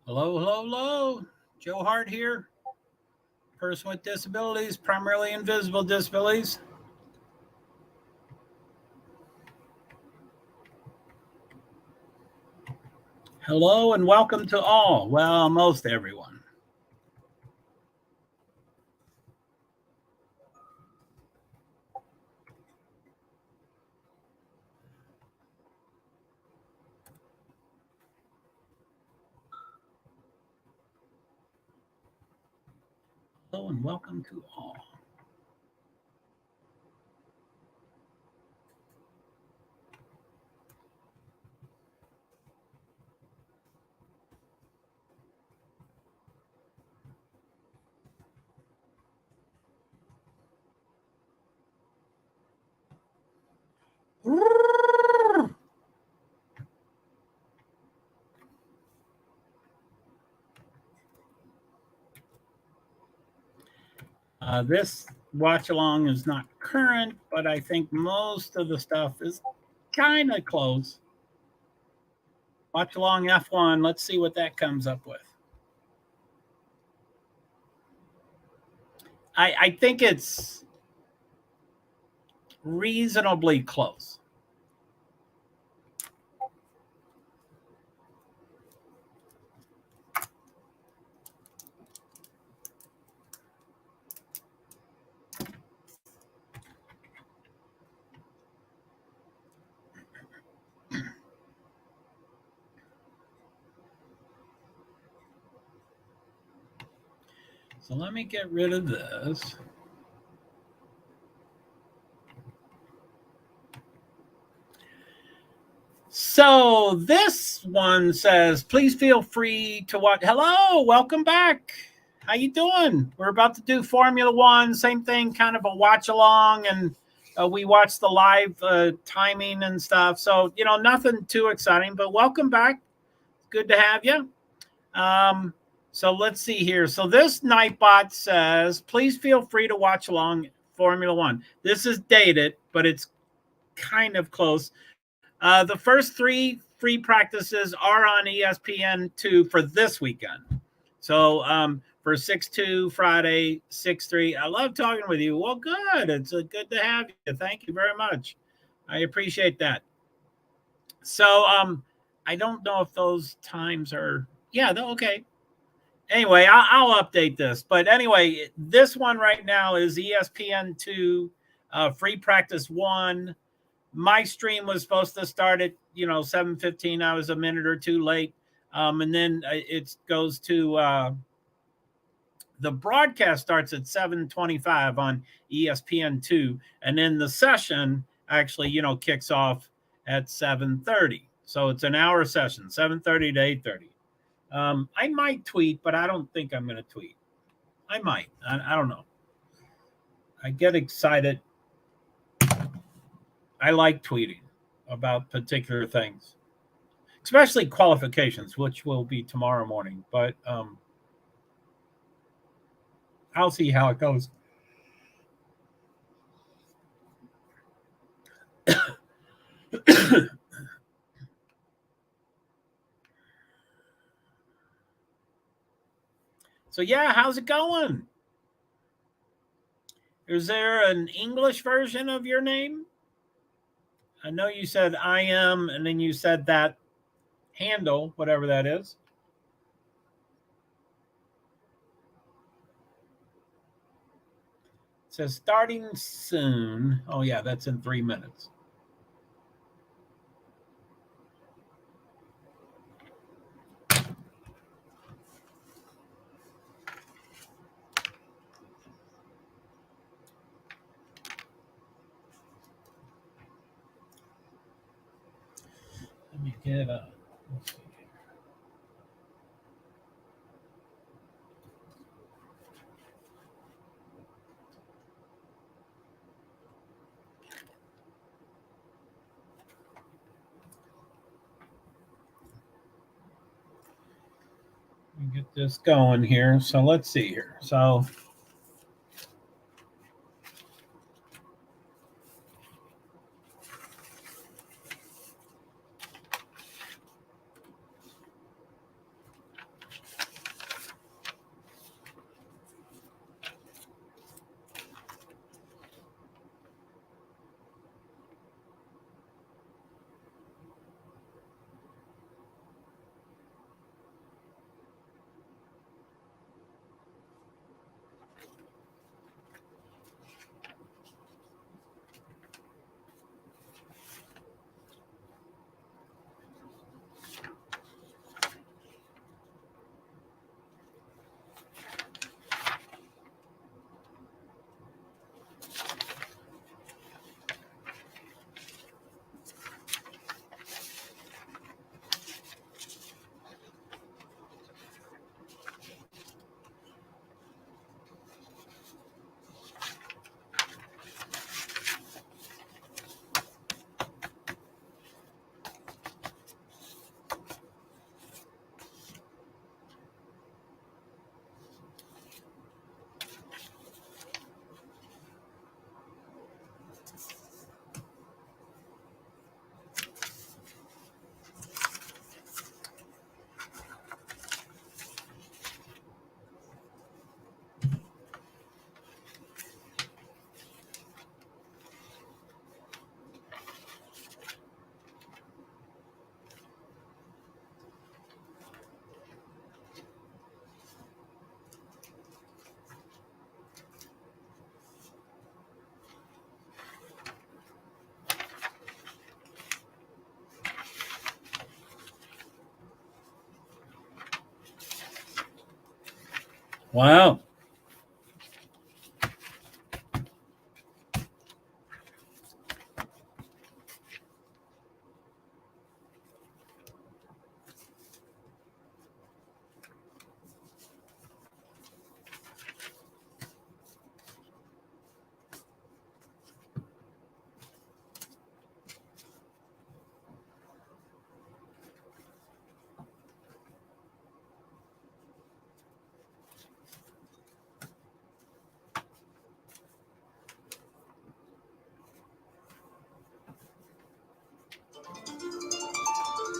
Hello, hello, hello. JoeHart here. Person with disabilities, primarily invisible disabilities. Hello and welcome to all. Well, most everyone. Hello and welcome to all. This watch along is not current, but I think most of the stuff is kind of close. Watch along F1. Let's see what that comes up with. I think it's reasonably close. So let me get rid of this. So this one says, please feel free to watch. Hello, welcome back. How you doing? We're about to do Formula One, same thing, kind of a watch along, and we watch the live timing and stuff. So, nothing too exciting, but welcome back. Good to have you. So let's see here. So this Nightbot says, please feel free to watch along Formula One. This is dated, but it's kind of close. The first three free practices are on ESPN2 for this weekend. So for 6-2 Friday, 6-3. I love talking with you. Well, good. It's good to have you. Thank you very much. I appreciate that. So I don't know if those times are, okay. Anyway, I'll update this. But anyway, this one right now is ESPN2 free practice 1. My stream was supposed to start at 7:15. I was a minute or two late, and then it goes to the broadcast starts at 7:25 on ESPN2, and then the session actually kicks off at 7:30. So it's an hour session, 7:30 to 8:30. I might tweet, but I don't think I'm going to tweet. I might. I don't know. I get excited. I like tweeting about particular things, especially qualifications, which will be tomorrow morning. But I'll see how it goes. So, yeah, how's it going? Is there an English version of your name? I know you said I am, and then you said that handle, whatever that is. It says starting soon. Oh, yeah, that's in 3 minutes. Let me get let's see. Get this going here. So let's see here. So Wow.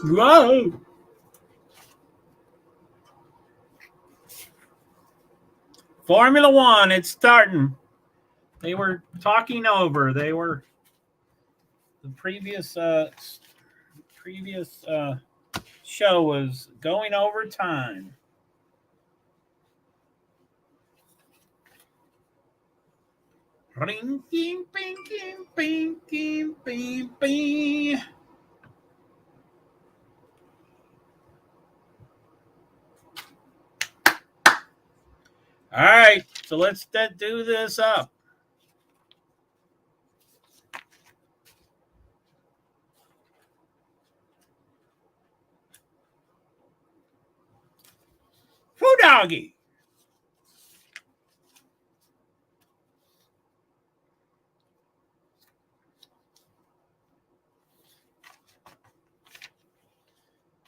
Whoa. Formula One, it's starting. They were talking over. They were the previous show was going over time. Ring, bing, bing, bing, bing, bing, bing, bing. All right, so let's do this up. Who doggy?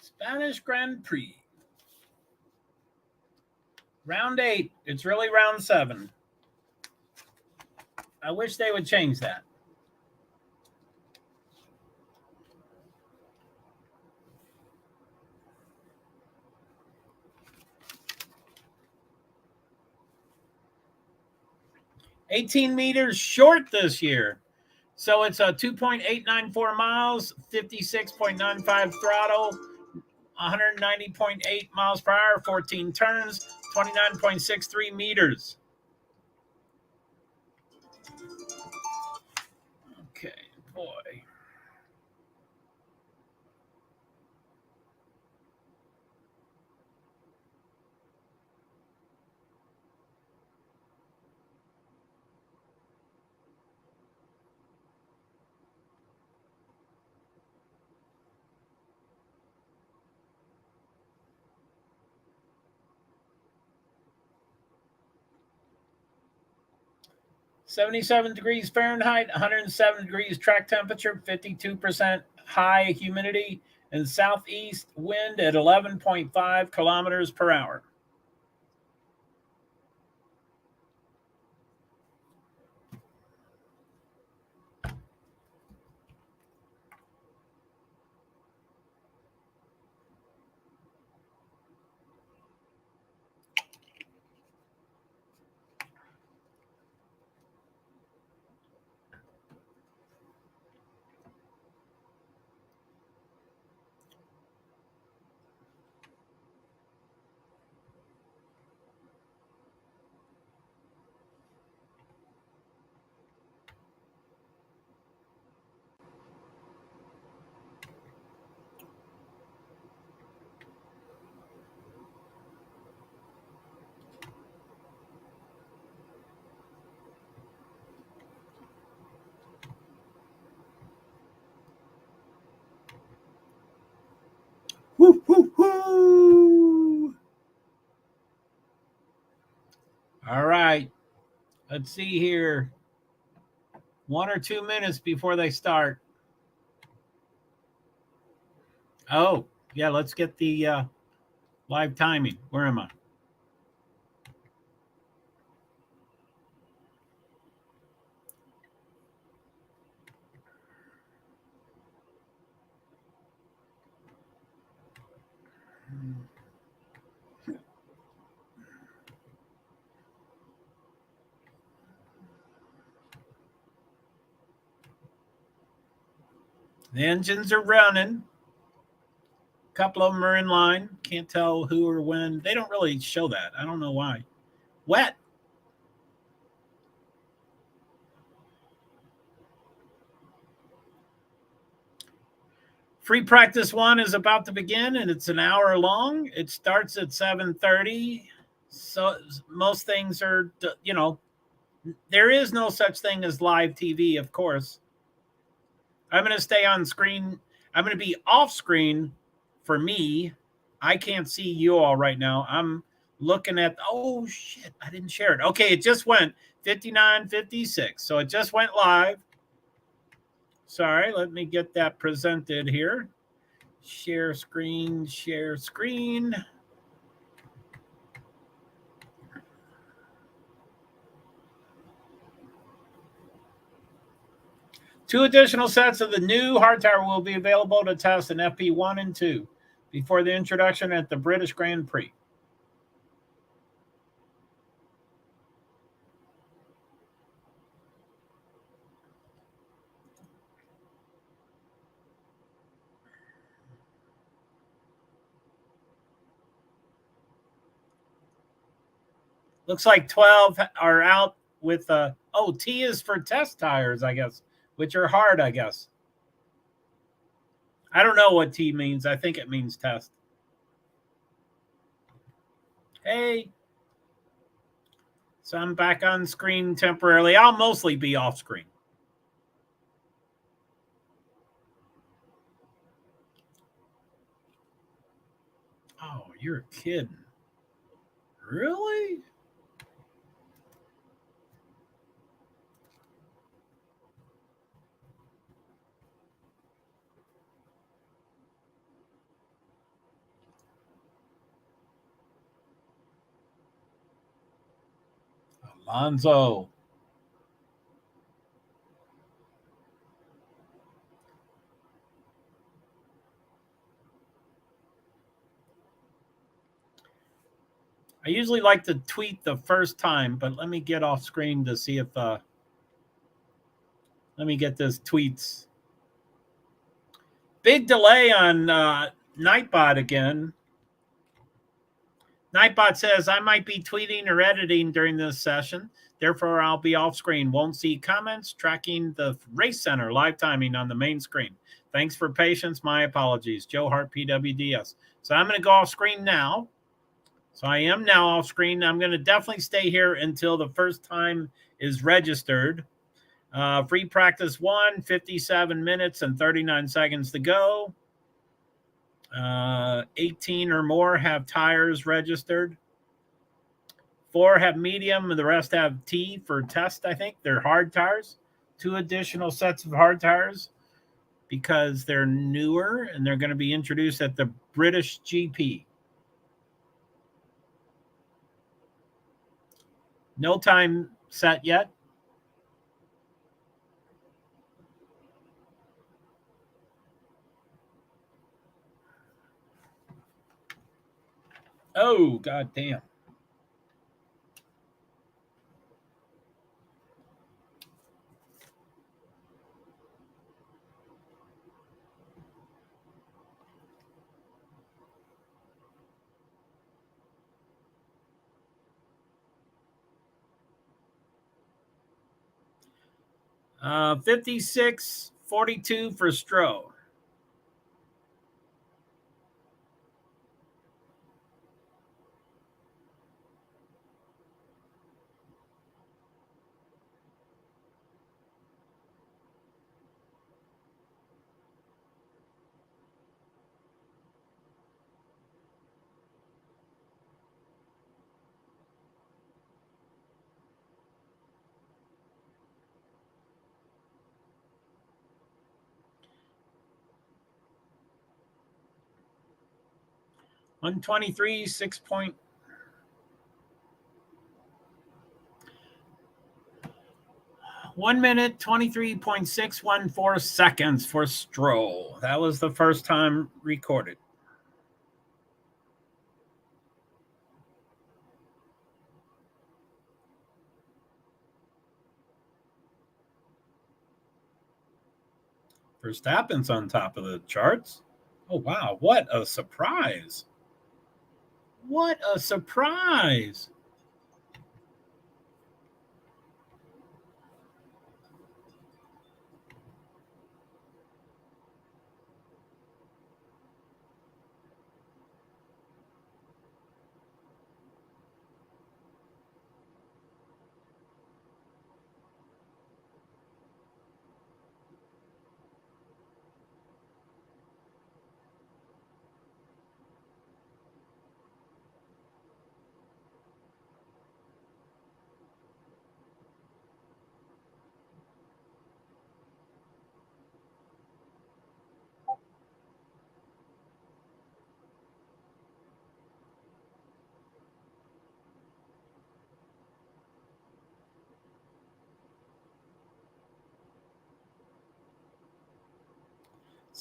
Spanish Grand Prix. Round 8. It's really round 7. I wish they would change that. $18 short this year. So it's a 2.894 miles, 56.95 throttle, 190.8 miles per hour, 14 turns, 29.63 meters. Okay, boy. $77 Fahrenheit, 107 degrees track temperature, 52% high humidity, and southeast wind at 11.5 kilometers per hour. Woo, woo, woo. All right. Let's see here. 1 or 2 minutes before they start. Oh, yeah, let's get the live timing. Where am I? The engines are running. A couple of them are in line. Can't tell who or when. They don't really show that. I don't know why. Wet. Free practice 1 is about to begin, and it's an hour long. It starts at 7:30 So most things are, there is no such thing as live TV, of course. I'm going to stay on screen. I'm going to be off screen for me. I can't see you all right now. I'm looking at, oh shit, I didn't share it. Okay, it just went 59:56. So it just went live. Sorry, let me get that presented here. Share screen, share screen. Two additional sets of the new hard tower will be available to test in FP1 and 2 before the introduction at the British Grand Prix. Looks like 12 are out with T is for test tires, I guess, which are hard, I guess. I don't know what T means. I think it means test. Hey. So I'm back on screen temporarily. I'll mostly be off screen. Oh, you're kidding. Really? Alonzo. I usually like to tweet the first time, but let me get off screen to see if let me get this tweets. Big delay on Nightbot again. Nightbot says, I might be tweeting or editing during this session. Therefore, I'll be off screen. Won't see comments tracking the race center live timing on the main screen. Thanks for patience. My apologies. JoeHart PwD's. So I'm going to go off screen now. So I am now off screen. I'm going to definitely stay here until the first time is registered. Free practice 1, 57 minutes and 39 seconds to go. 18 or more have tires registered. 4 have medium, and the rest have T for test, I think. They're hard tires. 2 additional sets of hard tires because they're newer and they're going to be introduced at the British GP. No time set yet. Oh, god damn. Uh, 56.42 for Stroh. $123, 6 point. 1 minute, 23.614 seconds for Stroll. That was the first time recorded. Verstappen's on top of the charts. Oh, wow. What a surprise. What a surprise.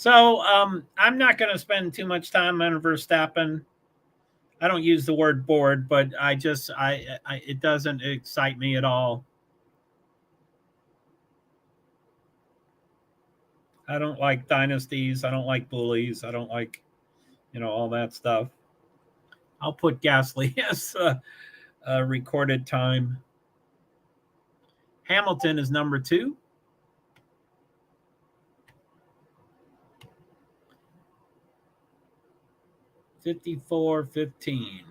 So I'm not going to spend too much time on Verstappen. I don't use the word bored, but I it doesn't excite me at all. I don't like dynasties. I don't like bullies. I don't like, all that stuff. I'll put Gasly as recorded time. Hamilton is number 2. 54:15.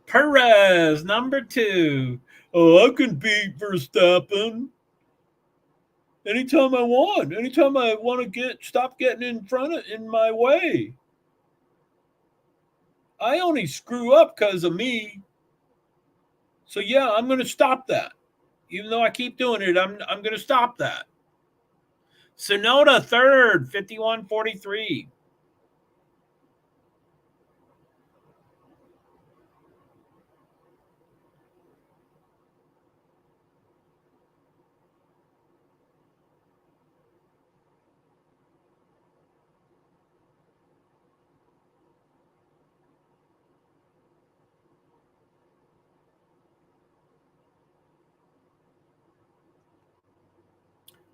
Perez, number 2. Oh, I can beat Verstappen anytime I want. Anytime I want to stop getting in my way. I only screw up because of me. So yeah, I'm going to stop that. Even though I keep doing it, I'm going to stop that. Sonoda third, 51:43.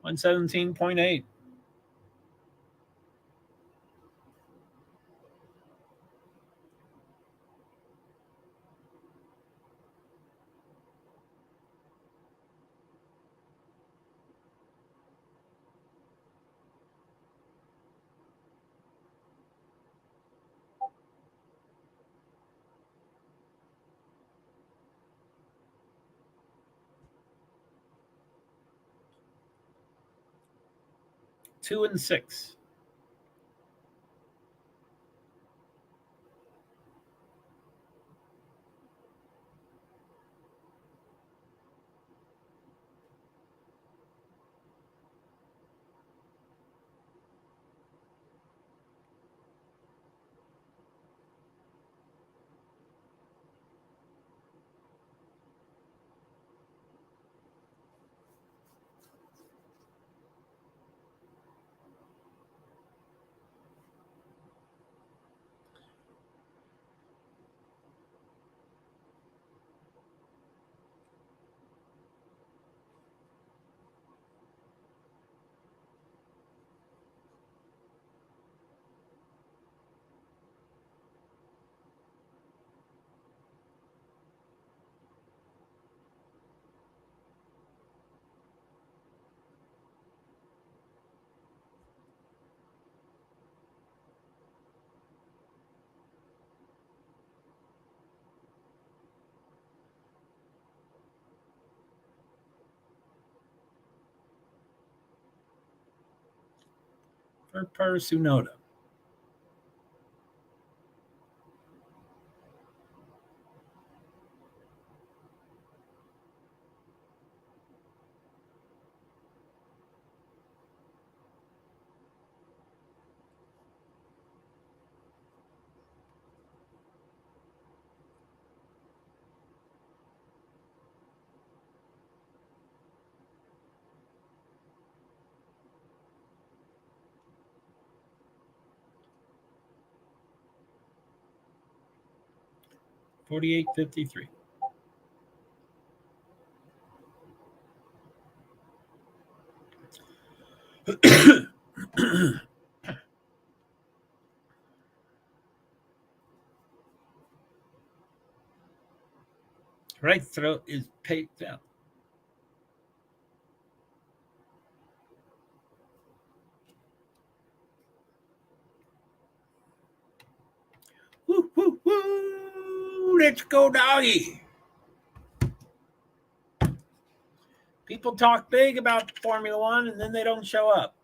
$117.8. Two and 6. Per Tsunoda. $48.53. Right throat is paid down. Woo, woo, woo. Let's go, doggy. People talk big about Formula One and then they don't show up.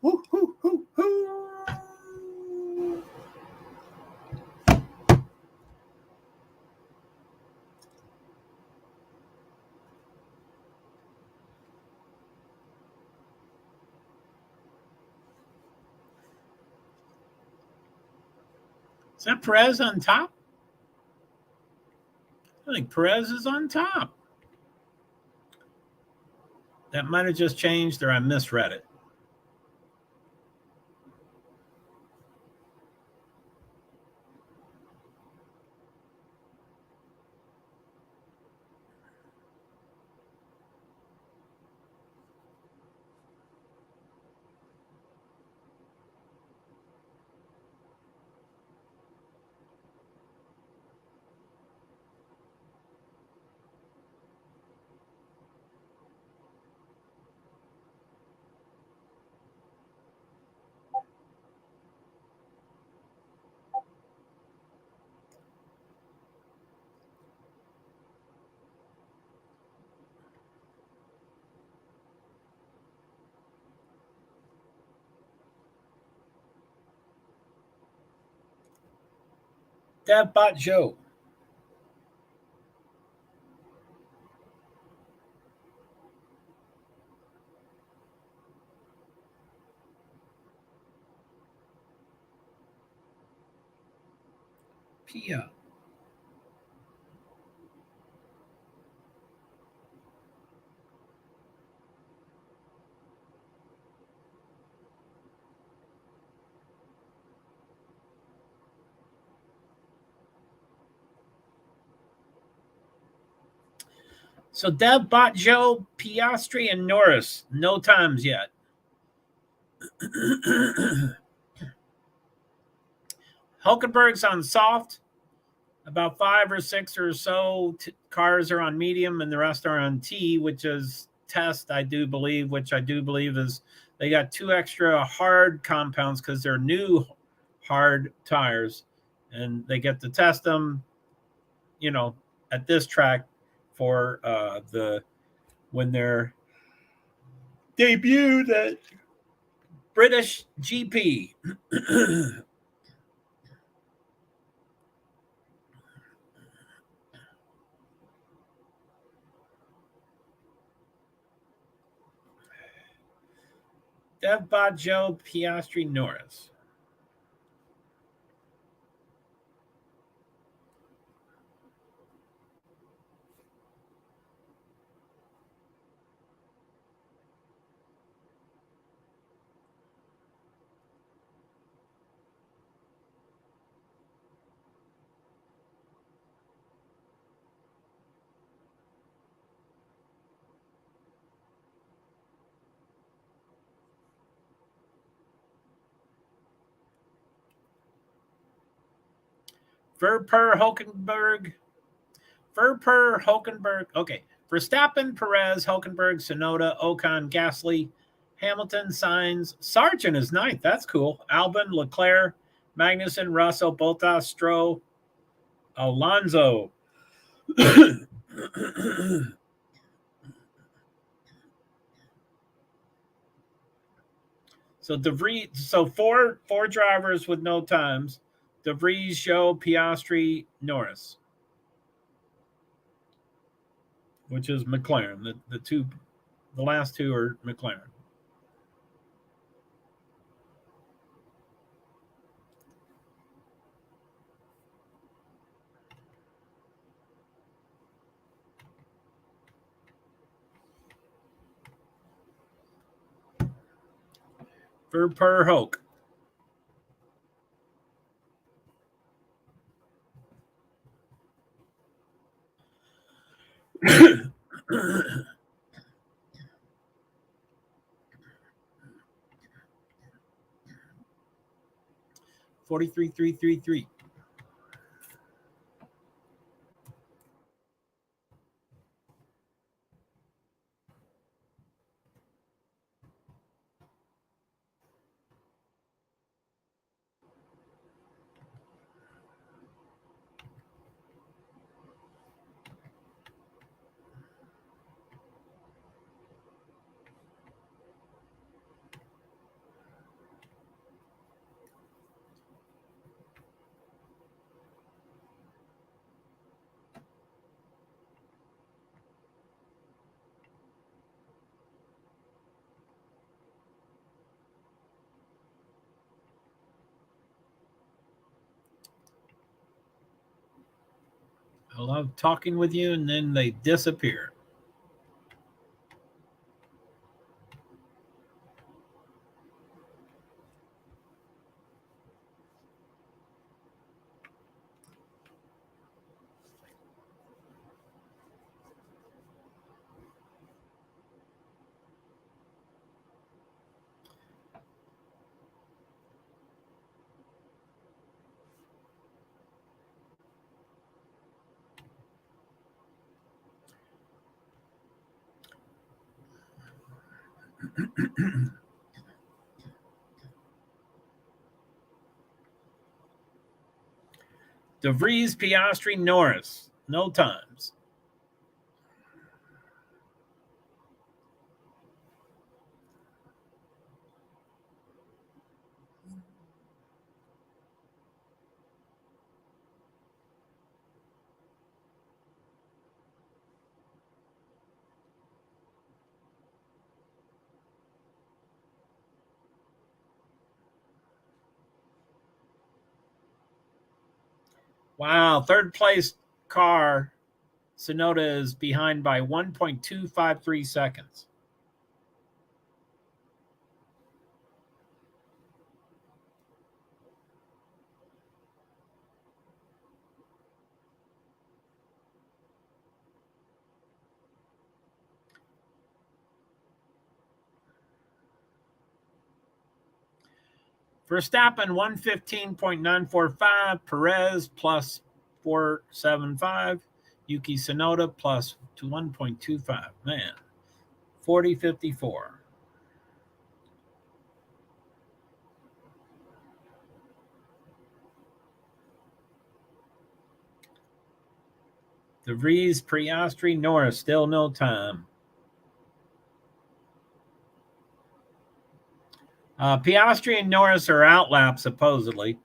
Woo, woo, woo, woo. Is that Perez on top? I think Perez is on top. That might have just changed or I misread it. Nightbot Joe. Pia. So Deb, Bot, Joe, Piastri, and Norris. No times yet. Hulkenberg's on soft. About 5 or 6 or so cars are on medium, and the rest are on T, which is test, I do believe, which I do believe is they got 2 extra hard compounds because they're new hard tires, and they get to test them, at this track for when they're debuted at British GP. Nightbot Joe, Piastri, Norris. Hulkenberg. Okay. Verstappen, Perez, Hulkenberg, Tsunoda, Ocon, Gasly, Hamilton, Sainz. Sargent is ninth. That's cool. Albon, Leclerc, Magnussen, Russell, Bottas, Stroll, Alonso. So DeVries, so four drivers with no times: DeVries, Zhou, Piastri, Norris, which is McLaren. The last two are McLaren. Per Hoke. $43,333. I love talking with you, and then they disappear. DeVries, Piastri, Norris. No times. Wow, third place car, Sonoda, is behind by 1.253 seconds. Verstappen 115.945, Perez plus 475, Yuki Tsunoda plus 1.25. Man, 40.54. DeVries, Piastri, Norris, still no time. Piastri and Norris are outlap, supposedly.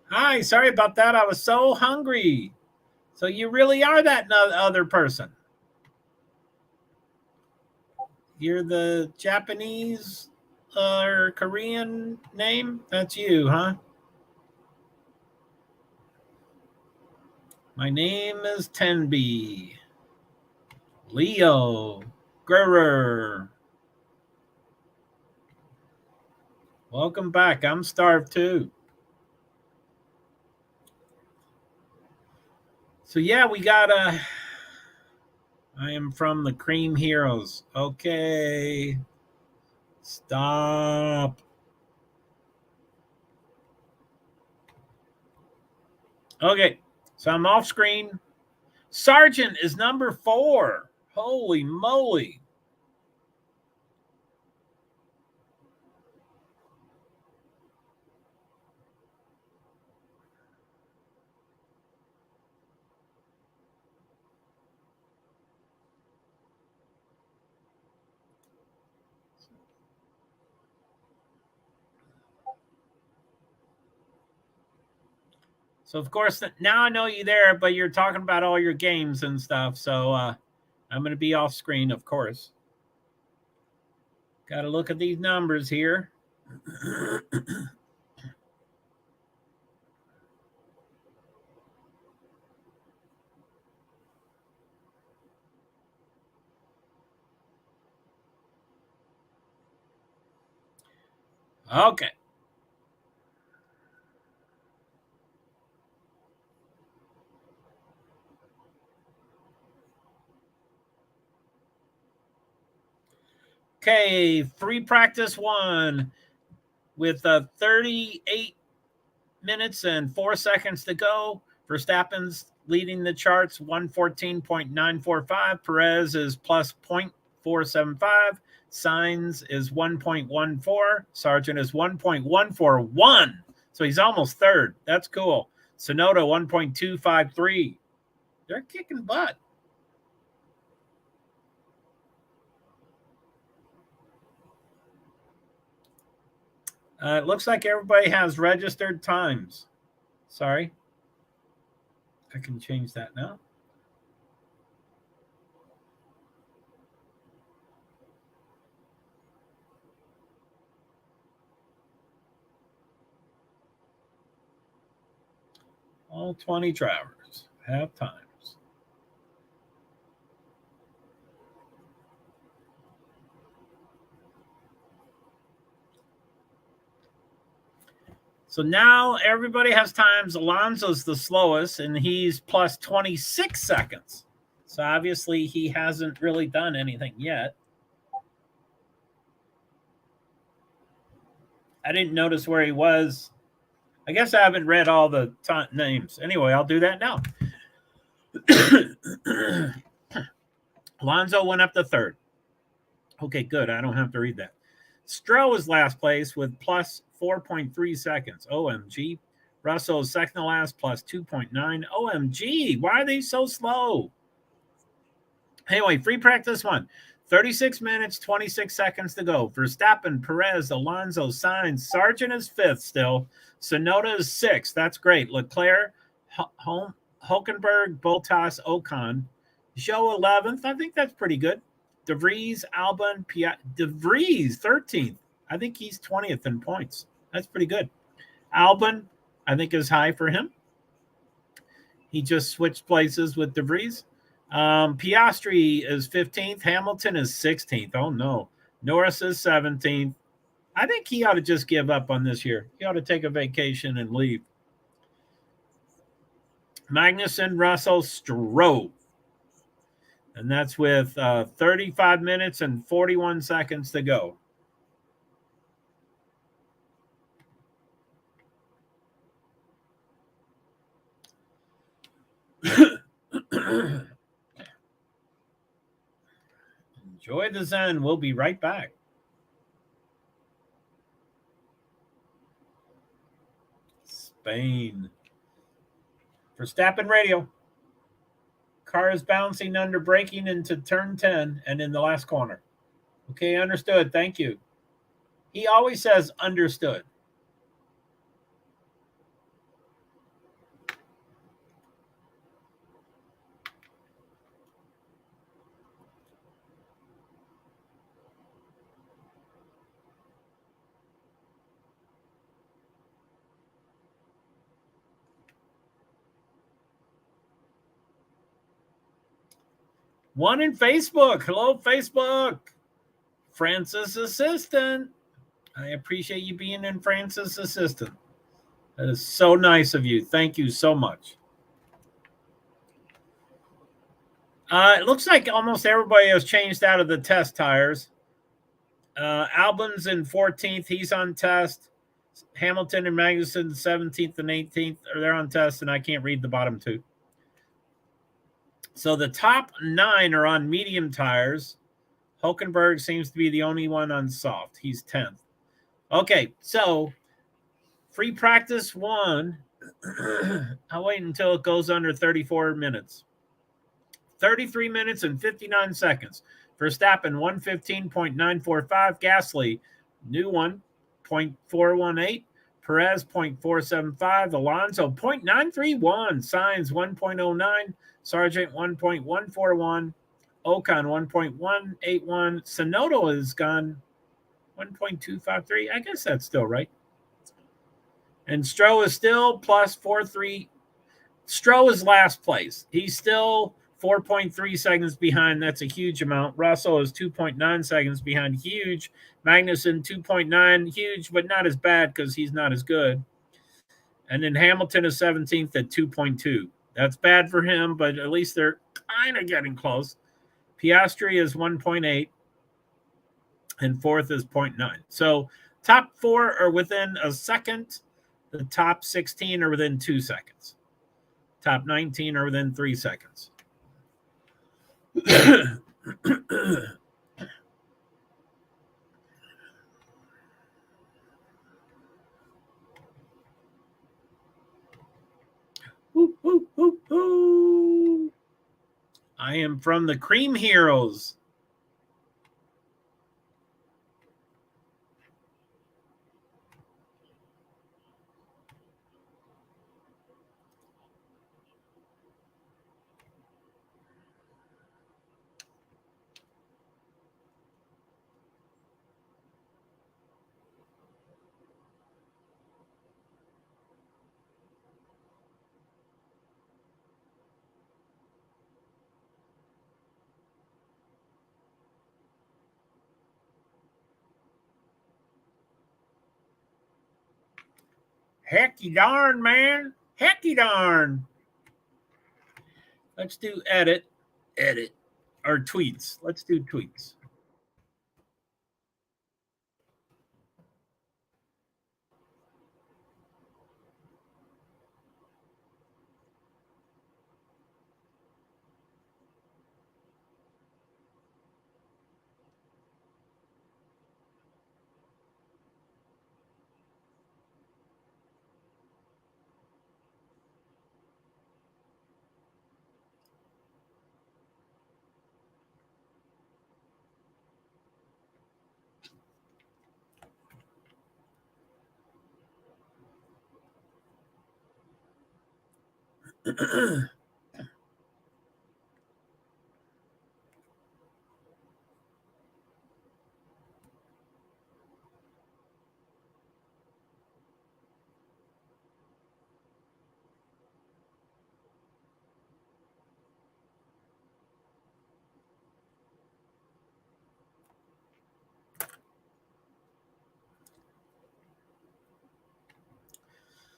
Hi, sorry about that. I was so hungry. So you really are that other person. You're the Japanese or Korean name? That's you, huh? My name is Tenby. Leo Guerrer. Welcome back. I'm starved too. So yeah, we got I am from the Cream Heroes. Okay. Stop. Okay. So I'm off screen. Sergeant is number 4. Holy moly. So, of course, now I know you there, but you're talking about all your games and stuff. So I'm going to be off screen, of course. Got to look at these numbers here. Okay. Okay, free practice 1 with 38 minutes and 4 seconds to go. Verstappen's leading the charts, 114.945. Perez is plus 0.475. Sainz is 1.14. Sargent is 1.141. So he's almost third. That's cool. Sonoda 1.253. They're kicking butt. It looks like everybody has registered times. Sorry. I can change that now. All 20 drivers have times. So now everybody has times. Alonso's the slowest, and he's plus 26 seconds. So obviously he hasn't really done anything yet. I didn't notice where he was. I guess I haven't read all the names. Anyway, I'll do that now. Alonso went up to third. Okay, good. I don't have to read that. Stroll is last place with plus 4.3 seconds. OMG. Russell is second to last, plus 2.9. OMG. Why are they so slow? Anyway, free practice 1. 36 minutes, 26 seconds to go. Verstappen, Perez, Alonso, Sainz. Sargent is 5th still. Sonoda is 6th. That's great. Leclerc, Hulkenberg, Bottas, Ocon. Zhou 11th. I think that's pretty good. De Vries, Albon, De Vries 13th. I think he's 20th in points. That's pretty good. Albon, I think, is high for him. He just switched places with De Vries. Piastri is 15th. Hamilton is 16th. Oh, no. Norris is 17th. I think he ought to just give up on this year. He ought to take a vacation and leave. Magnussen, Russell, Stroll. And that's with 35 minutes and 41 seconds to go. Enjoy the Zen. We'll be right back. Spain. Verstappen radio. Car is bouncing under braking into turn 10 and in the last corner. Okay, understood. Thank you. He always says understood. One in Facebook. Hello, Facebook. Francis Assistant. I appreciate you being in Francis Assistant. That is so nice of you. Thank you so much. It looks like almost everybody has changed out of the test tires. Albin's in 14th. He's on test. Hamilton and Magnuson 17th and 18th are there on test, and I can't read the bottom two. So the top 9 are on medium tires. Hulkenberg seems to be the only one on soft. He's 10th. Okay, so free practice 1. I'll wait until it goes under 34 minutes. 33 minutes and 59 seconds. Verstappen 115.945. Gasly, new one, 0.418. Perez 0.475. Alonso 0.931. Sainz 1.09. Sargent 1.141. Ocon 1.181. Sonoda is gone 1.253. I guess that's still right. And Stroh is still plus 4.3. Stroh is last place. He's still 4.3 seconds behind. That's a huge amount. Russell is 2.9 seconds behind. Huge. Magnuson 2.9. Huge, but not as bad because he's not as good. And then Hamilton is 17th at 2.2. That's bad for him, but at least they're kind of getting close. Piastri is 1.8. And 4th is 0.9. So top 4 are within a second. The top 16 are within 2 seconds. Top 19 are within 3 seconds. I am from the Cream Heroes. Hecky darn, man. Hecky darn. Let's do edit, or tweets. Let's do tweets.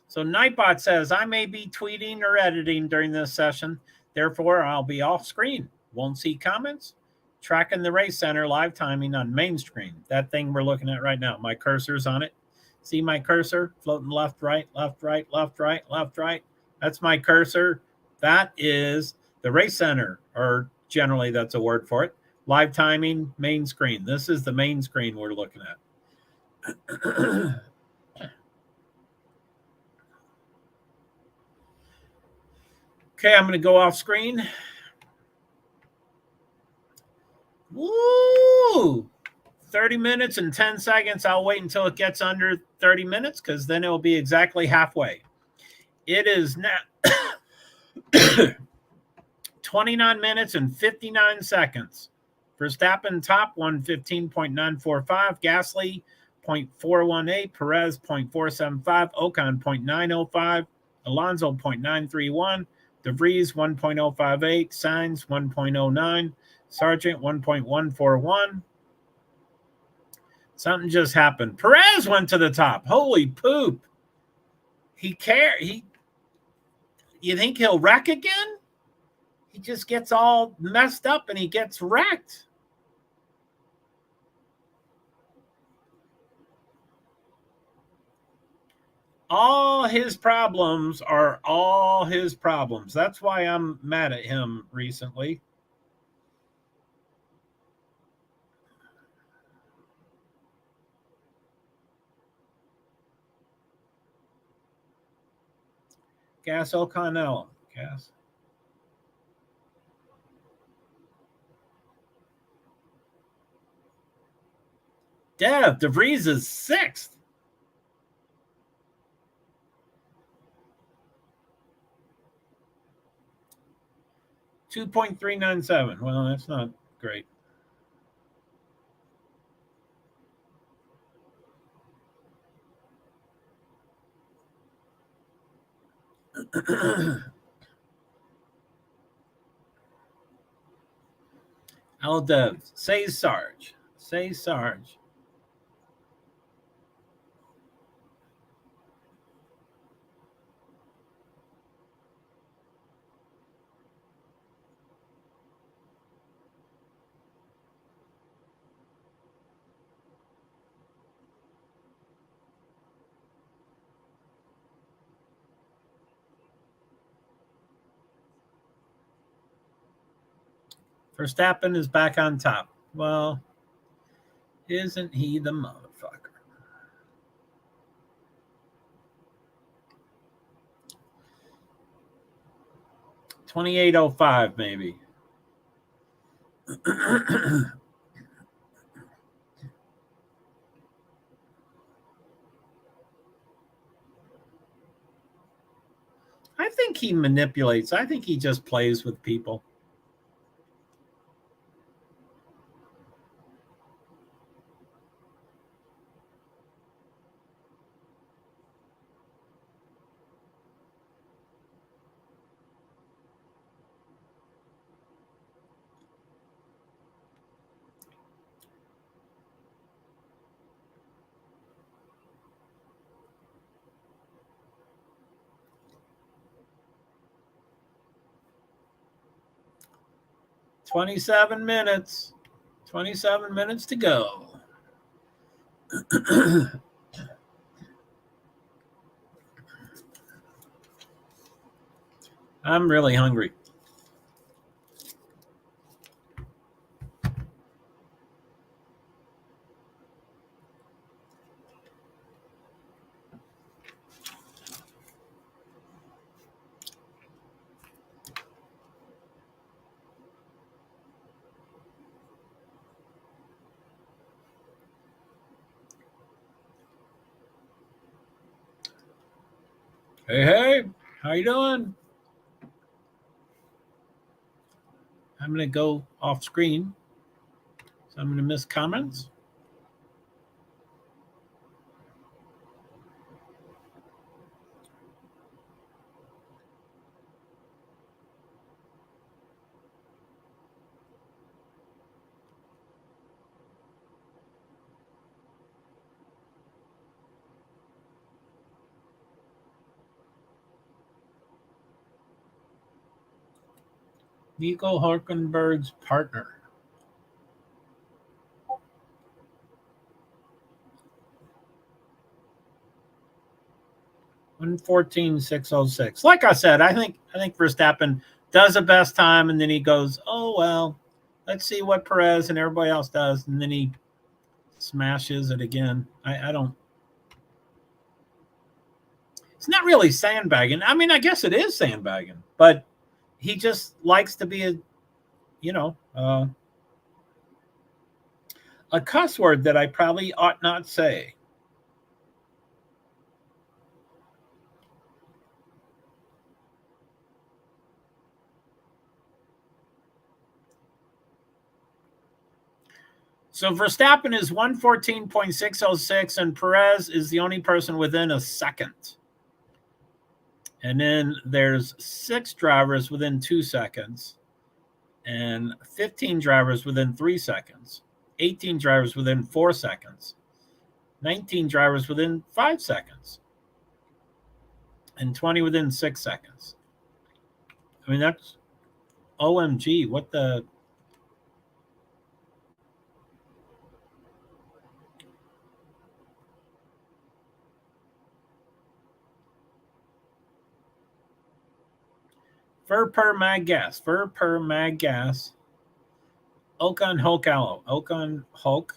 So Nightbot says, I may be tweeting or editing during this session. Therefore, I'll be off screen. Won't see comments. Tracking the race center live timing on main screen. That thing we're looking at right now. My cursor's on it. See my cursor floating left, right, left, right, left, right, left, right. That's my cursor. That is the race center, or generally that's a word for it. Live timing, main screen. This is the main screen we're looking at. Okay, I'm going to go off screen. Woo! 30 minutes and 10 seconds. I'll wait until it gets under 30 minutes because then it will be exactly halfway. It is now 29 minutes and 59 seconds. Verstappen top 115.945. Gasly 0.418. Perez 0.475. Ocon 0.905. Alonso 0.931. De Vries 1.058. Sainz 1.09. Sargent 1.141. Something just happened. Perez went to the top. Holy poop. You think he'll wreck again? he just gets all messed up and he gets wrecked. All his problems are all his problems. That's why I'm mad at him recently. Gas O'Connell. Gas. DeVries is 6th. $2.397. Well, that's not great. Al Dev. Say Sarge. Say Sarge. Verstappen is back on top. Well, isn't he the motherfucker? $28.05 maybe. I think he manipulates. I think he just plays with people. $27 minutes to go. I'm really hungry. Hey, how you doing? I'm going to go off screen, so I'm going to miss comments. Nico Hulkenberg's partner. $114,606. Like I said, I think Verstappen does the best time, and then he goes, "Oh well, let's see what Perez and everybody else does," and then he smashes it again. I don't. It's not really sandbagging. I mean, I guess it is sandbagging, but he just likes to be a cuss word that I probably ought not say. So Verstappen is 114.606, and Perez is the only person within a second. And then there's 6 drivers within 2 seconds, and 15 drivers within 3 seconds, 18 drivers within 4 seconds, 19 drivers within 5 seconds, and 20 within 6 seconds. I mean, OMG, what the? Fur per mag gas. Fur per mag gas. Okan Hulk Aloe. Okan Hulk.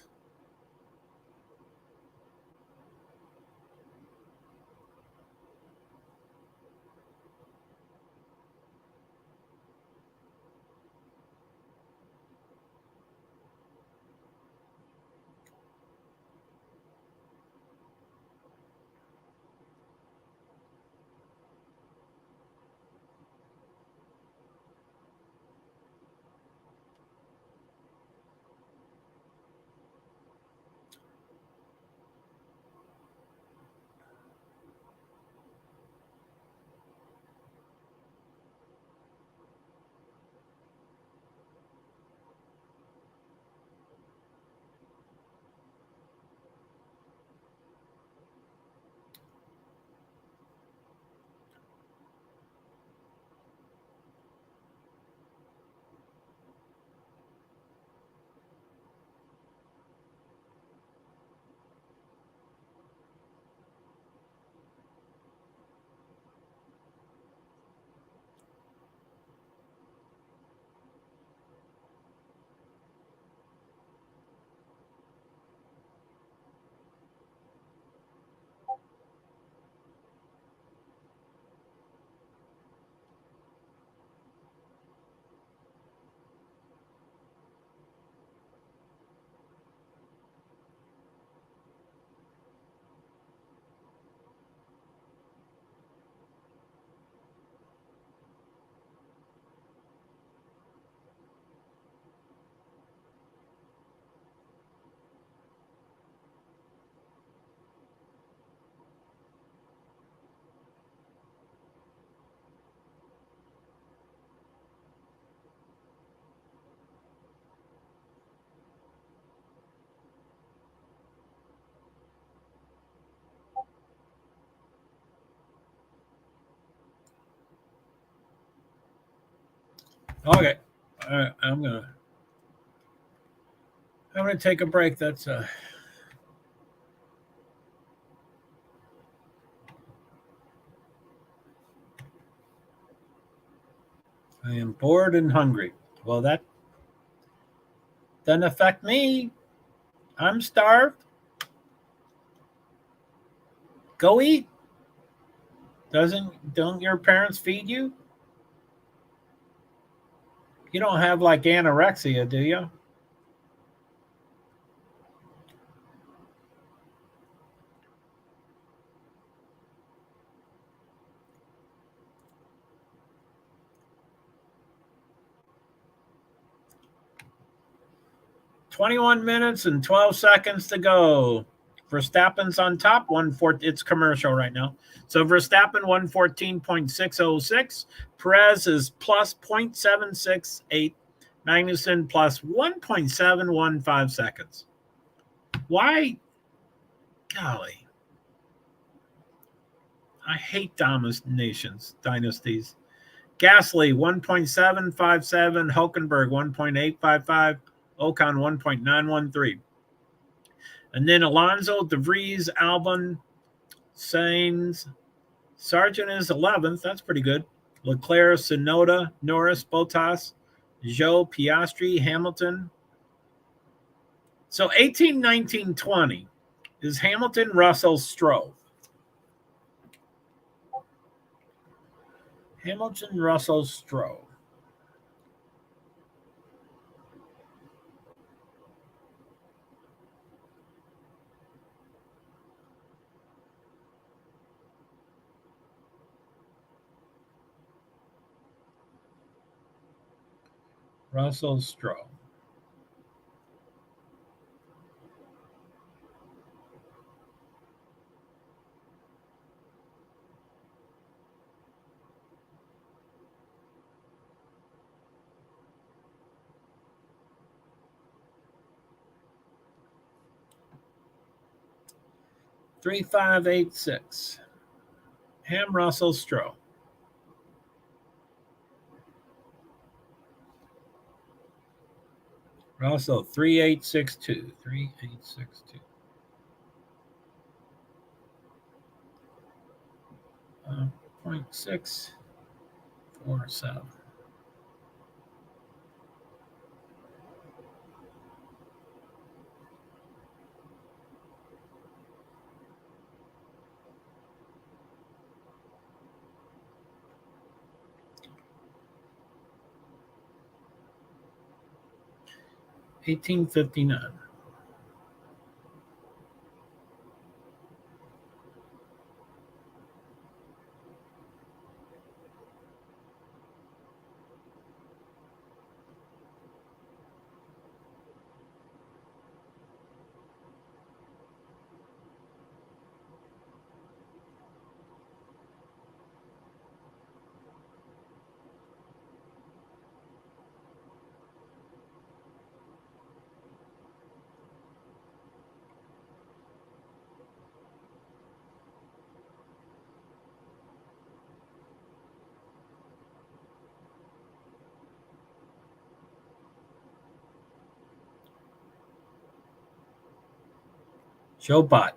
Okay. All right, I'm gonna take a break. That's I am bored and hungry. Well, that doesn't affect me. I'm starved. Go eat. Don't your parents feed you? You don't have like anorexia, do you? 21 minutes and 12 seconds to go. Verstappen's on top, 114. It's commercial right now. So Verstappen 114.606. Perez is plus 0.768. Magnussen plus 1.715 seconds. Why? Golly. I hate dynasties. Gasly 1.757. Hulkenberg 1.855. Ocon 1.913. And then Alonso, De Vries, Albon, Sainz, Sargent is 11th. That's pretty good. Leclerc, Tsunoda, Norris, Bottas, Zhou, Piastri, Hamilton. So 18, 19, 20 is Hamilton, Russell, Stroll. Hamilton, Russell, Stroll. Russell, Stroll. Three, 5, 8, 6. Ham, Russell, Stroll. Also 3862. 3862. 0.647. $18.59. JoeHart.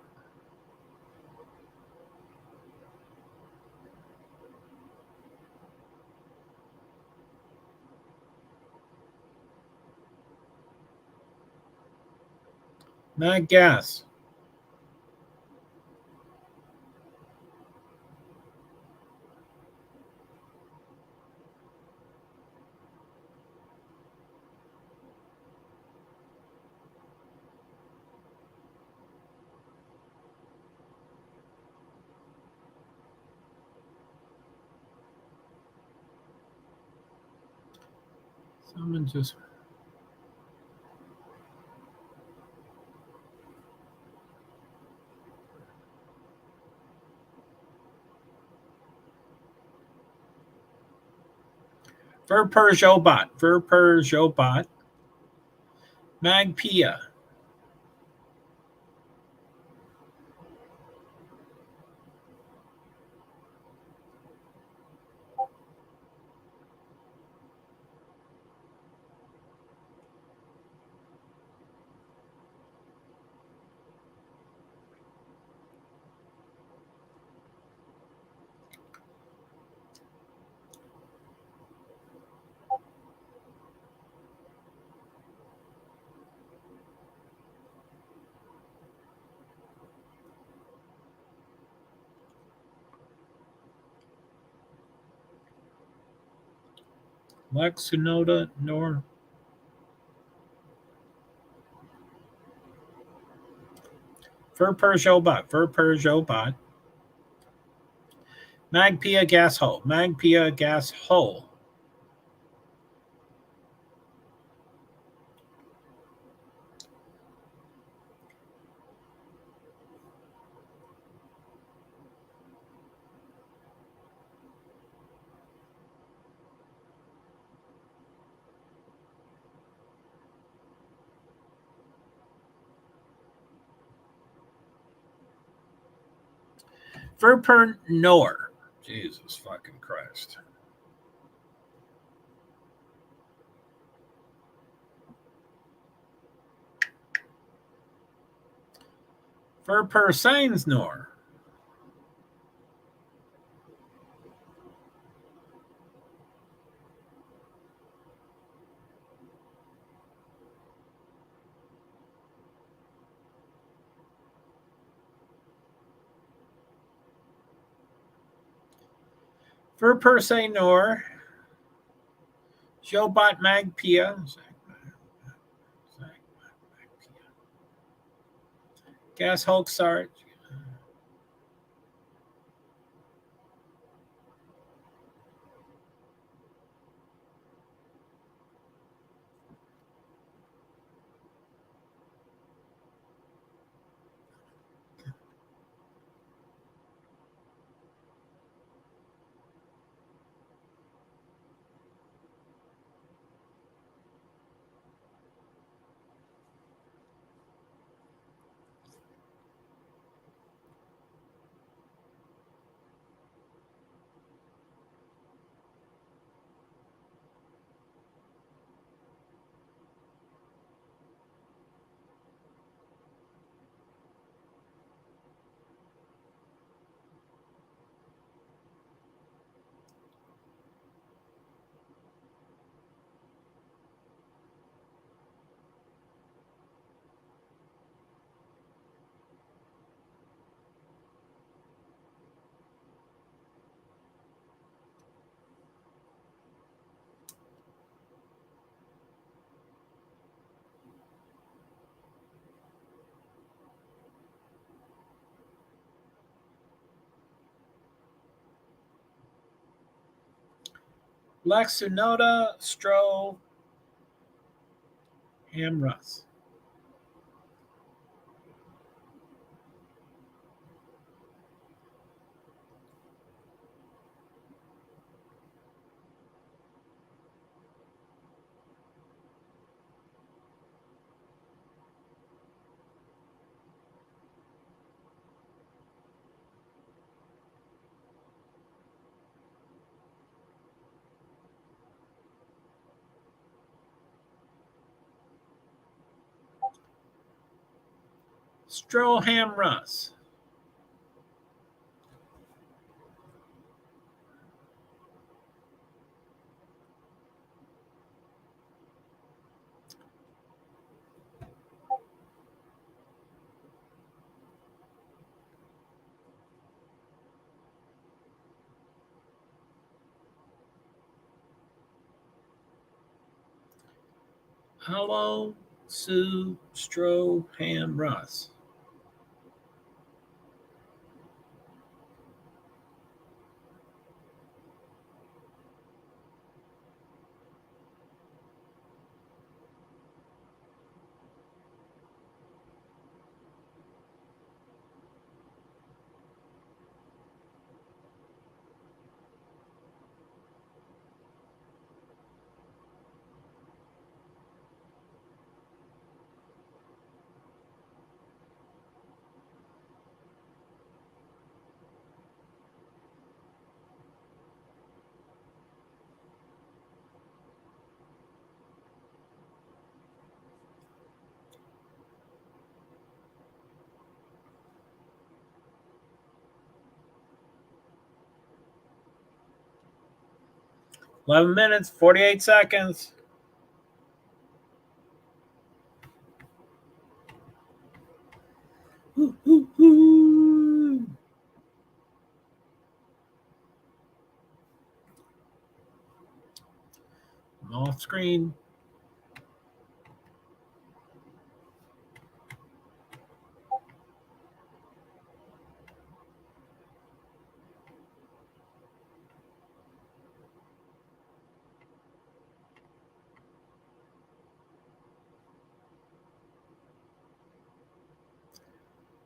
Mag gas. Someone just. Verper JoeHart. Magpia. Lex Sunoda Nor. Verper JoeHart. Magpia gas hole. Verper Nor. Jesus fucking Christ. Verper Sains Nor. Verper Say Nor. JoeHart Magpia. Gas Hulk Sarge. Lex Sunoda, Stroh, Hamruss. Stroh, Hamruss. Hollow, Sue, Stroh, Hamruss. $11 48 Ooh, ooh, ooh. I'm off screen.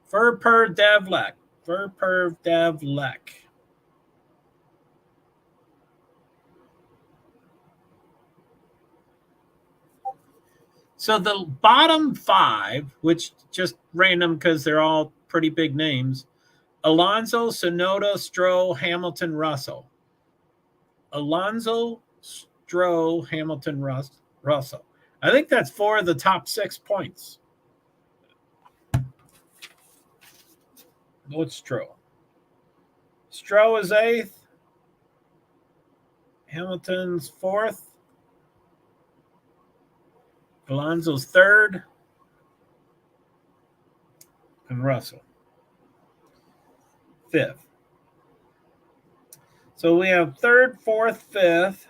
Verper Devlek. Verper Devlek. So the bottom five, which just random because they're all pretty big names: Alonso, Sonoda, Stroh, Hamilton, Russell. Alonso, Stroh, Hamilton, Russell. I think that's 4 of the top 6 points. What's Stroh? Stroh is 8th. Hamilton's 4th. Alonso's 3rd. And Russell 5th. So we have 3rd, 4th, 5th,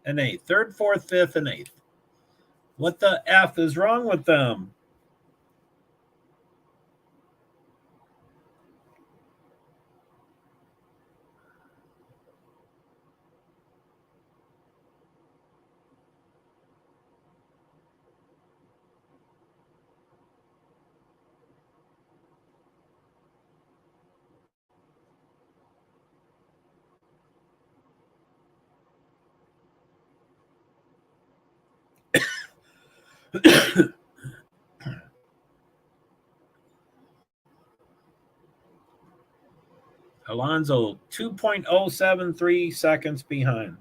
and 8th. 3rd, 4th, 5th, and 8th. What the F is wrong with them? Alonso 2.073 seconds behind.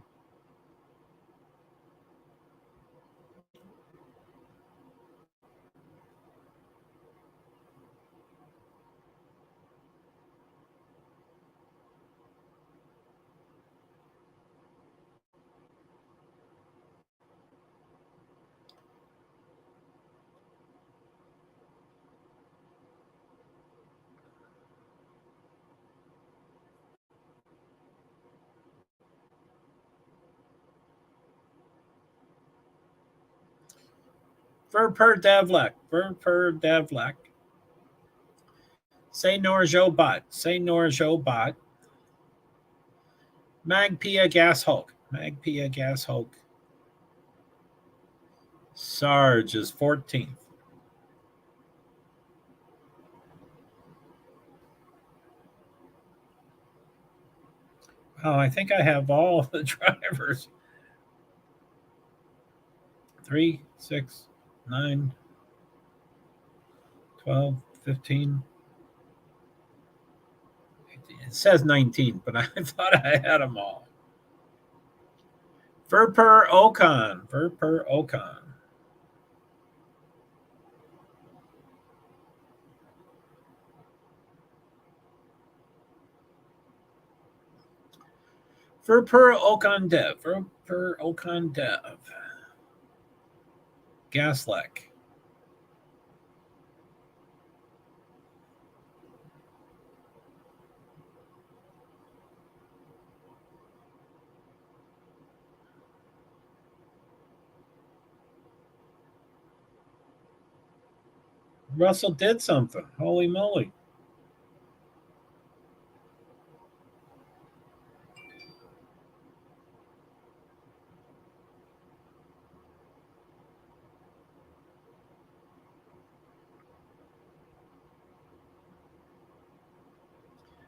Verper Devlek. Say nor JoeHart. Say nor JoeHart. Magpia Gas Hulk. Magpia Gas Hulk. Sarge is 14th. Oh, I think I have all the drivers. 3, 6, 9, 12, 15. It says 19, but I thought I had them all. Verper Ocon. Verper Ocon. Verper Ocon Dev. Verper Ocon Dev. Gasleck. Russell did something. Holy moly.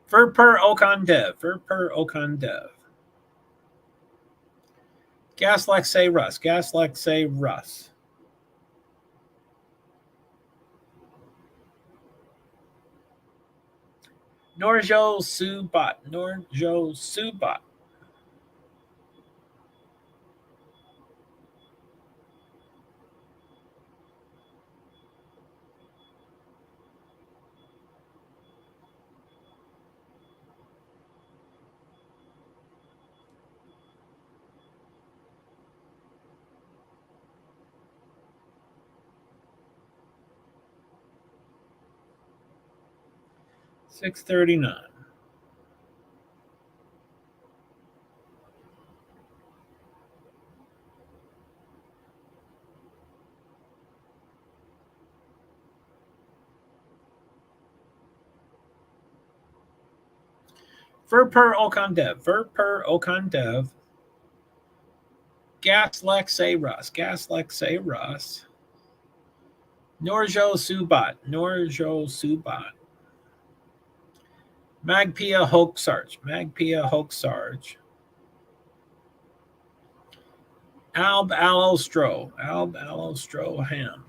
Verper Ocon Dev. Verper Ocon Dev. Gasleck say Russ. Gasleck say Russ. Norjo Subat. Norjo Subat. $6.39. Verper Ocon Dev. Verper Ocon Dev. Gasleck say Russ. Gasleck say Russ. Norjo Subat. Norjo Subat. Magpia Hulk Sarge. Magpia Hulk Sarge. Alb Allostro. Alb Allostro Ham.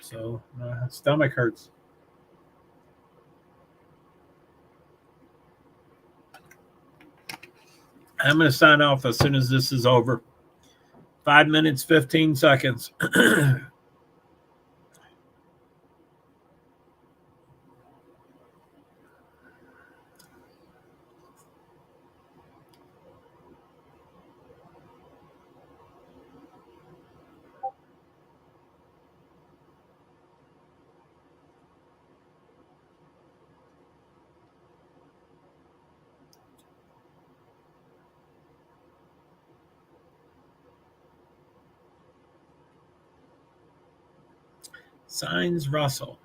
So my stomach hurts. I'm going to sign off as soon as this is over. 5 minutes, 15 seconds. Signs Russell.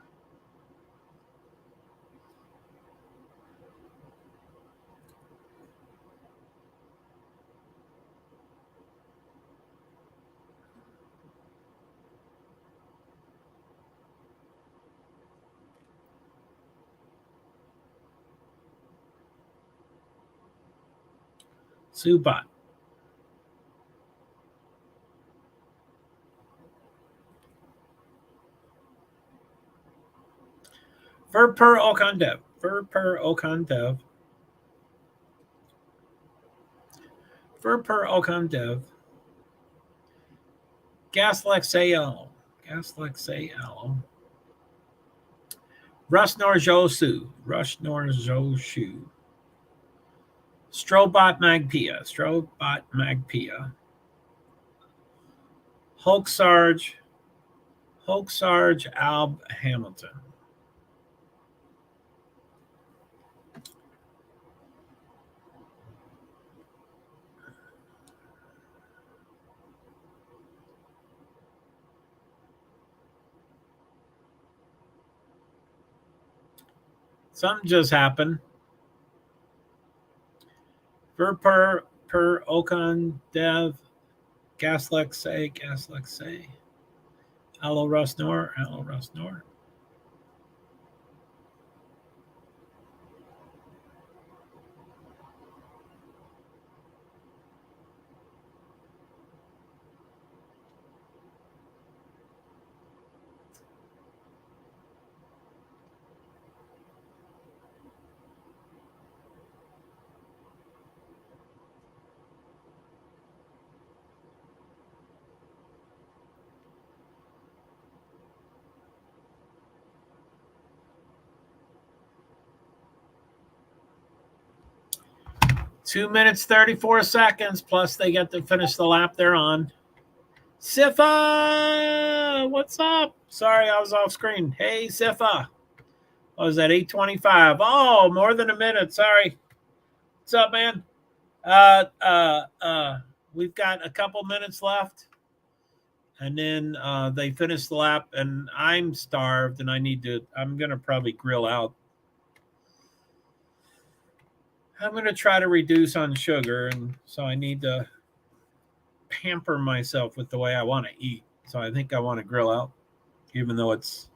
Subat. Verper Ocon Dev. Verper Ocon Dev. Verper Ocon Dev. Gasleck say Allo. Gasleck say Allo. Russ Norjo Su. Rush Norjo Shu. Strobot Magpia. Hulk Sarge Alb Hamilton. Something just happened. Per Okan Dev Gaslex say. Hello Russ Nor. Two minutes, 34 seconds, plus they get to finish the lap they're on. Sifa, what's up? Sorry, I was off screen. Hey, Sifa. What was that, 8:25? Oh, more than a minute. Sorry. What's up, man? We've got a couple minutes left. And then they finish the lap, and I'm starved, and I'm going to probably grill out. I'm going to try to reduce on sugar, and so I need to pamper myself with the way I want to eat. So I think I want to grill out, even though it's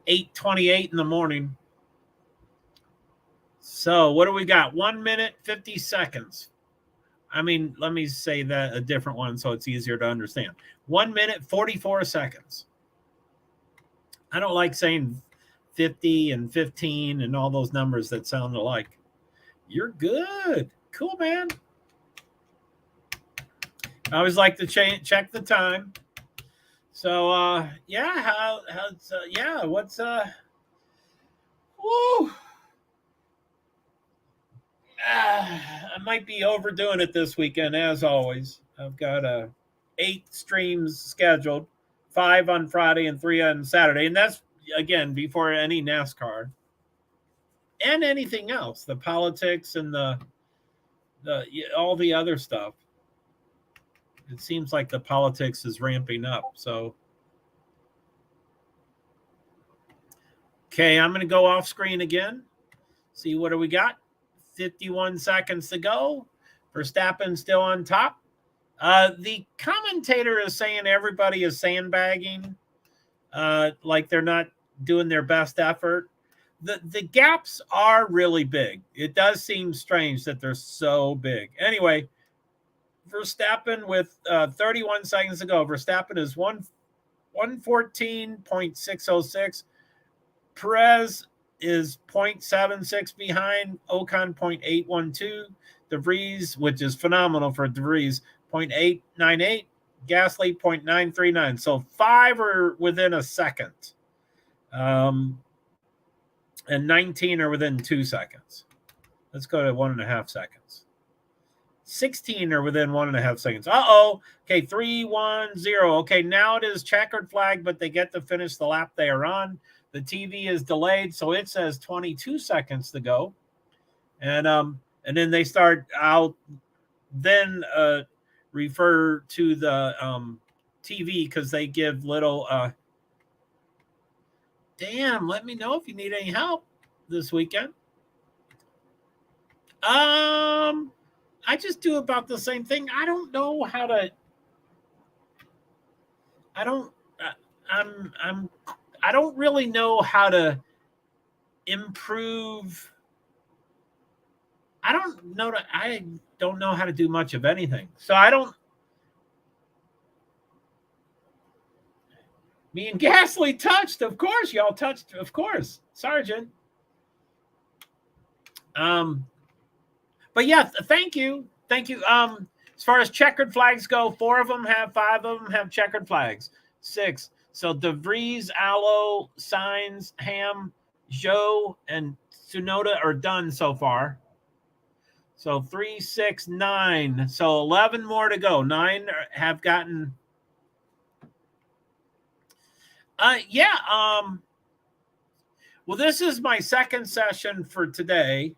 8:28 in the morning. So what do we got? 1 minute, 50 seconds. I mean, let me say that a different one so it's easier to understand. 1 minute, 44 seconds. I don't like saying 50 and 15 and all those numbers that sound alike. You're good. Cool, man. I always like to check the time. So, yeah, what's, woo. I might be overdoing it this weekend, as always. I've got 8 streams scheduled, 5 on Friday and 3 on Saturday. And that's, again, before any NASCAR and anything else, the politics and the all the other stuff. It seems like the politics is ramping up. So, okay, I'm going to go off screen again. See, what do we got? 51 seconds to go. Verstappen still on top. The commentator is saying everybody is sandbagging, like they're not doing their best effort. The gaps are really big. It does seem strange that they're so big. Anyway, Verstappen with 31 seconds to go. Verstappen is 114.606. Perez is 0.76 behind. Ocon 0.812. De Vries, which is phenomenal for De Vries, 0.898. Gasly 0.939. So 5 are within a second. And 19 are within 2 seconds. Let's go to 1.5 seconds. 16 are within 1.5 seconds. Okay, 3-1-0. Okay, now it is checkered flag, but they get to finish the lap they are on. The TV is delayed, so it says 22 seconds to go. And then they start out, then refer to the TV because they give little damn, let me know if you need any help this weekend. I just do about the same thing. I don't know how to. I don't really know how to improve. I don't know how to do much of anything. So I don't. Me and Gasly touched, of course. Y'all touched, of course, Sergeant. But yeah, thank you. As far as checkered flags go, 4 of them have, 5 of them have checkered flags. 6. So De Vries, Allo, Sainz, Ham, Zhou, and Tsunoda are done so far. So 3, 6, 9. So 11 more to go. 9 have gotten. Yeah. Well, this is my second session for today,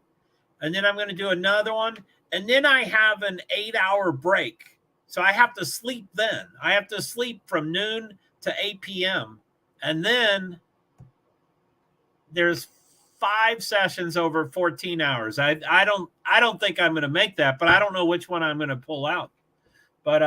and then I'm going to do another one, and then I have an 8-hour break. So I have to sleep then. I have to sleep from noon to 8 p.m. And then there's 5 sessions over 14 hours. I don't think I'm going to make that, but I don't know which one I'm going to pull out. But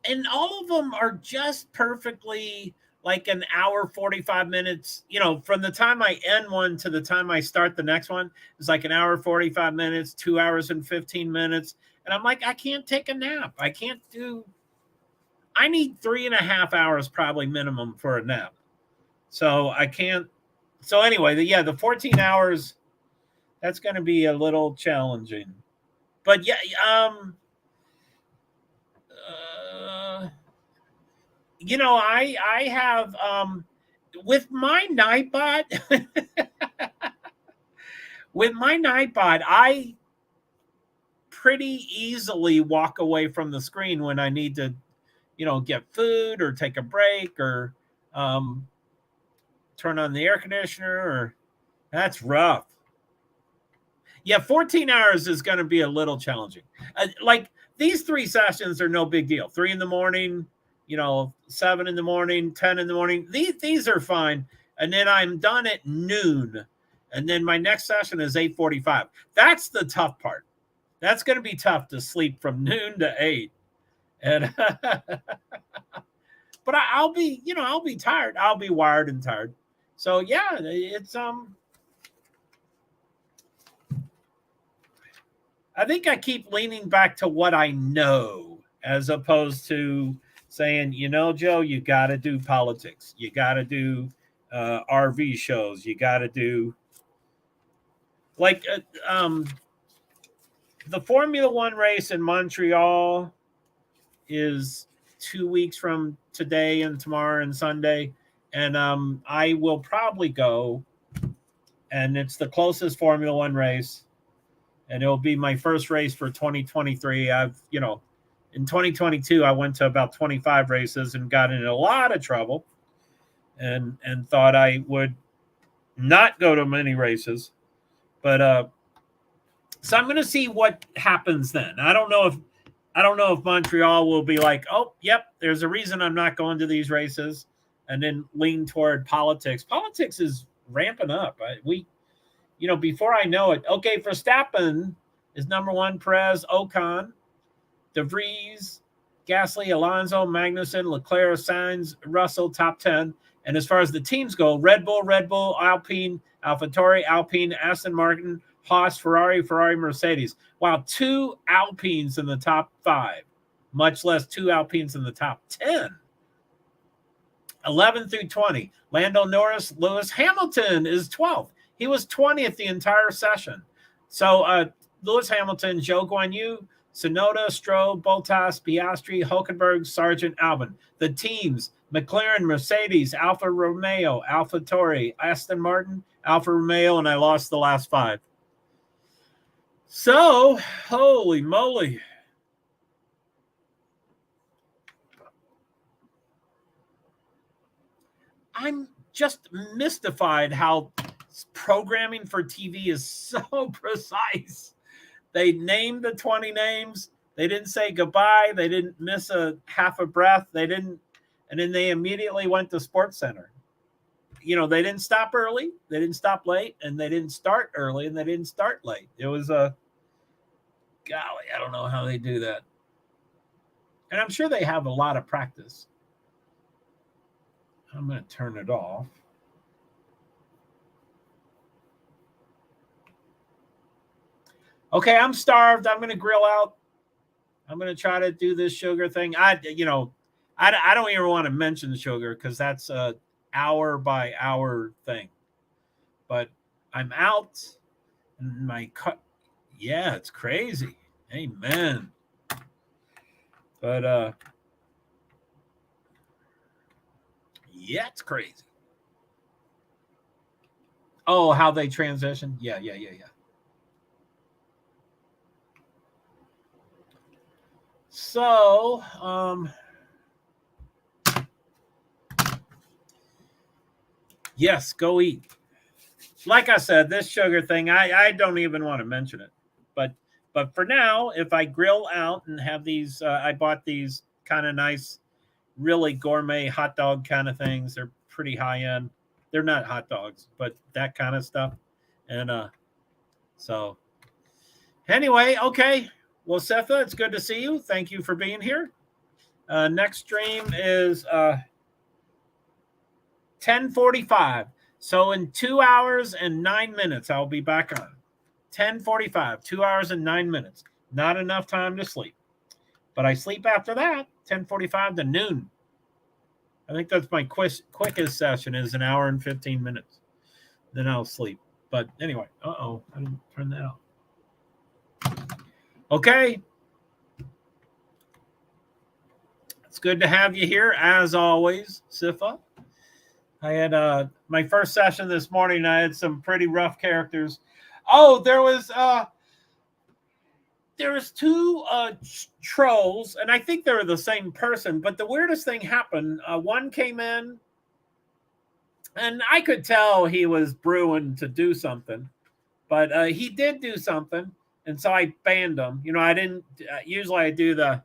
and all of them are just perfectly like an hour 45 minutes, from the time I end one to the time I start the next one is like an hour 45 minutes, 2 hours and 15 minutes. And I'm like, I can't take a nap. I need 3.5 hours probably minimum for a nap. So I can't. So anyway, the 14 hours, that's going to be a little challenging. But yeah, I have with my Nightbot, I pretty easily walk away from the screen when I need to, get food or take a break or turn on the air conditioner. Or that's rough. Yeah, 14 hours is going to be a little challenging. Like these 3 sessions are no big deal. 3 in the morning, 7 in the morning, 10 in the morning. These are fine. And then I'm done at noon. And then my next session is 8:45. That's the tough part. That's going to be tough to sleep from noon to 8. And but I'll be tired. I'll be wired and tired. So yeah, it's I think I keep leaning back to what I know as opposed to saying, Joe, you got to do politics. You got to do RV shows. You got to do like the Formula One race in Montreal is 2 weeks from today and tomorrow and Sunday. And I will probably go. And it's the closest Formula One race. And it'll be my first race for 2023. In 2022, I went to about 25 races and got in a lot of trouble and thought I would not go to many races. But so I'm going to see what happens then. I don't know if Montreal will be like, oh, yep, there's a reason I'm not going to these races, and then lean toward politics. Politics is ramping up. Before I know it, okay, Verstappen is number 1, Perez, Ocon, De Vries, Gasly, Alonso, Magnussen, Leclerc, Sainz, Russell, top 10. And as far as the teams go, Red Bull, Alpine, AlphaTauri, Alpine, Aston Martin, Haas, Ferrari, Mercedes. Wow, 2 Alpines in the top 5, much less 2 Alpines in the top 10. 11 through 20, Lando Norris, Lewis Hamilton is 12th. He was 20th the entire session. So Lewis Hamilton, Zhou Guanyu, Tsunoda, Stroll, Bottas, Piastri, Hülkenberg, Sargent, Albon. The teams, McLaren, Mercedes, Alfa Romeo, AlphaTauri, Aston Martin, Alfa Romeo, and I lost the last 5. So, holy moly. I'm just mystified how programming for TV is so precise. They named the 20 names. They didn't say goodbye. They didn't miss a half a breath. And then they immediately went to Sports Center. They didn't stop early. They didn't stop late, and they didn't start early, and they didn't start late. It was golly, I don't know how they do that. And I'm sure they have a lot of practice. I'm going to turn it off. Okay, I'm starved. I'm going to grill out. I'm going to try to do this sugar thing. I don't even want to mention sugar because that's a hour by hour thing. But I'm out. And yeah, it's crazy. Amen. But yeah, it's crazy. Oh, how they transition. Yeah. So, yes, go eat. Like I said, this sugar thing, I don't even want to mention it. But for now, if I grill out and have these, I bought these kind of nice, really gourmet hot dog kind of things. They're pretty high end. They're not hot dogs, but that kind of stuff. And so anyway, okay. Well, Setha, it's good to see you. Thank you for being here. Next stream is 10:45. So in 2 hours and 9 minutes, I'll be back on. 10:45, 2 hours and 9 minutes. Not enough time to sleep. But I sleep after that, 10:45 to noon. I think that's my quickest session is an hour and 15 minutes. Then I'll sleep. But anyway, I didn't turn that off. Okay. It's good to have you here, as always, Sifa. I had my first session this morning. I had some pretty rough characters. Oh, there was two trolls, and I think they were the same person. But the weirdest thing happened. One came in, and I could tell he was brewing to do something, but he did do something, and so I banned him. You know, I didn't. Usually I do the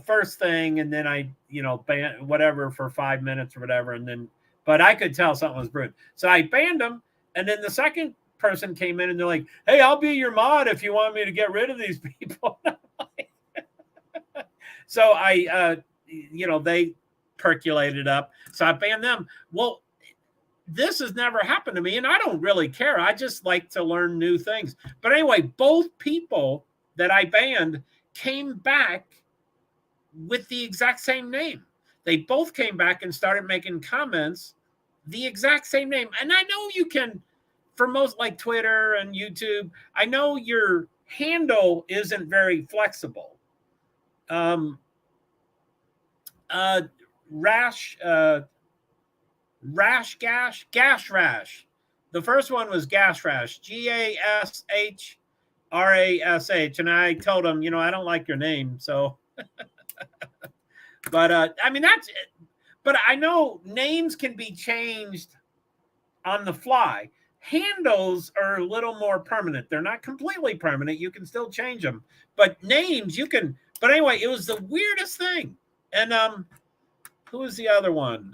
first thing, and then I, ban whatever for 5 minutes or whatever, and then, but I could tell something was brewed. So I banned him, and then the second person came in, and they're like, "Hey, I'll be your mod if you want me to get rid of these people." So I, they percolated up, so I banned them. Well, this has never happened to me, and I don't really care. I just like to learn new things. But anyway, both people that I banned came back with the exact same name. They both came back and started making comments the exact same name. And I know you can, for most like Twitter and YouTube, I know your handle isn't very flexible. Rash Rash. The first one was Gash Rash, GASHRASH. And I told him, I don't like your name. So, but I mean, that's it. But I know names can be changed on the fly. Handles are a little more permanent. They're not completely permanent. You can still change them. But names, you can. But anyway, it was the weirdest thing. And who was the other one?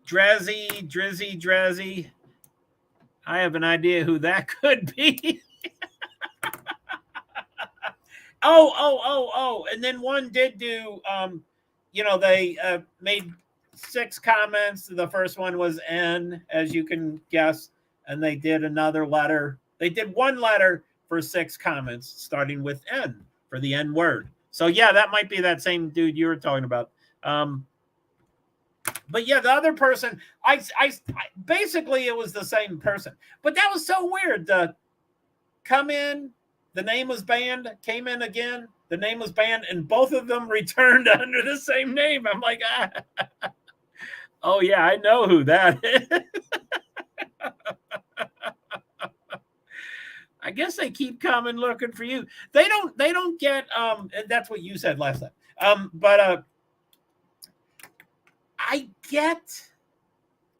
Drizzy. I have an idea who that could be. Oh. And then one did do, they made 6 comments. The first one was N, as you can guess. And they did another letter. They did one letter for 6 comments, starting with N for the N word. So, yeah, that might be that same dude you were talking about. But yeah, the other person, I basically it was the same person. But that was so weird. Come in, the name was banned, came in again, the name was banned, and both of them returned under the same name. I'm like, oh yeah, I know who that is. I guess they keep coming looking for you. They don't get that's what you said last time. But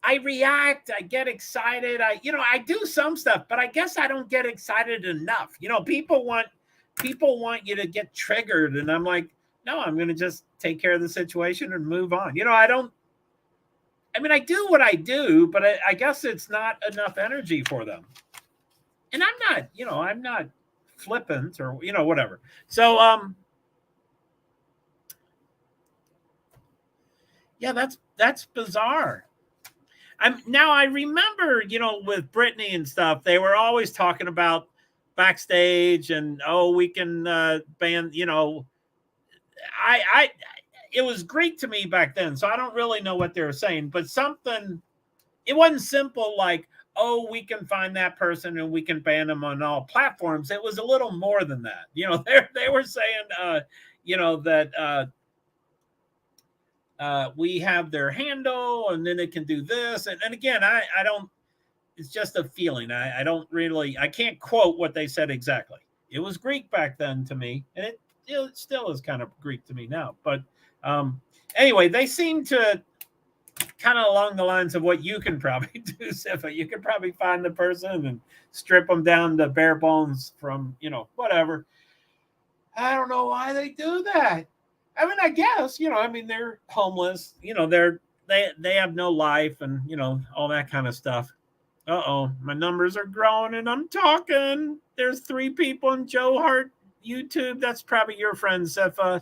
I react, I get excited. I do some stuff, but I guess I don't get excited enough. People want you to get triggered, and I'm like, no, I'm going to just take care of the situation and move on. I do what I do, but I guess it's not enough energy for them. And I'm not flippant or, whatever. So, yeah, that's bizarre. I remember, with Brittany and stuff, they were always talking about backstage and, we can ban, it was Greek to me back then. So I don't really know what they were saying, but it wasn't simple like, we can find that person and we can ban them on all platforms. It was a little more than that. They were saying, that we have their handle, and then it can do this. And again, I don't, it's just a feeling. I don't really, I can't quote what they said exactly. It was Greek back then to me, and it still is kind of Greek to me now. But anyway, they seem to kind of along the lines of what you can probably do, Sifa. You can probably find the person and strip them down to bare bones from, whatever. I don't know why they do that. I mean, I guess, they're homeless, they have no life and, all that kind of stuff. Uh-oh, my numbers are growing and I'm talking. There's 3 people in JoeHart YouTube. That's probably your friend, Sifa.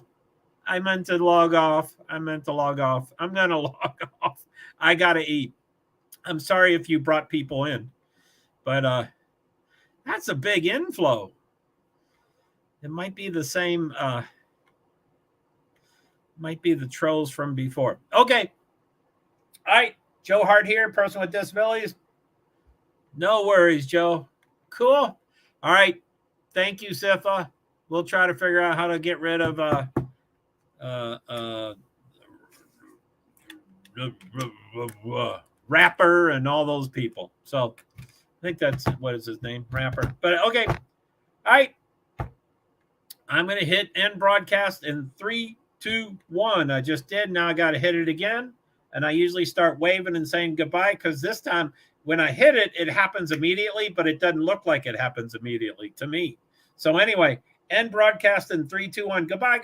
I meant to log off. I'm going to log off. I got to eat. I'm sorry if you brought people in, but that's a big inflow. It might be the same, might be the trolls from before. Okay. All right. JoeHart here, person with disabilities. No worries, Joe. Cool. All right. Thank you, Sifa. We'll try to figure out how to get rid of Rapper and all those people. So I think that's, what is his name? Rapper. But okay. All right. I'm going to hit end broadcast in 3, 2, 1. I just did. Now I got to hit it again. And I usually start waving and saying goodbye, because this time when I hit it, it happens immediately, but it doesn't look like it happens immediately to me. So anyway, end broadcast in 3, 2, 1. Goodbye.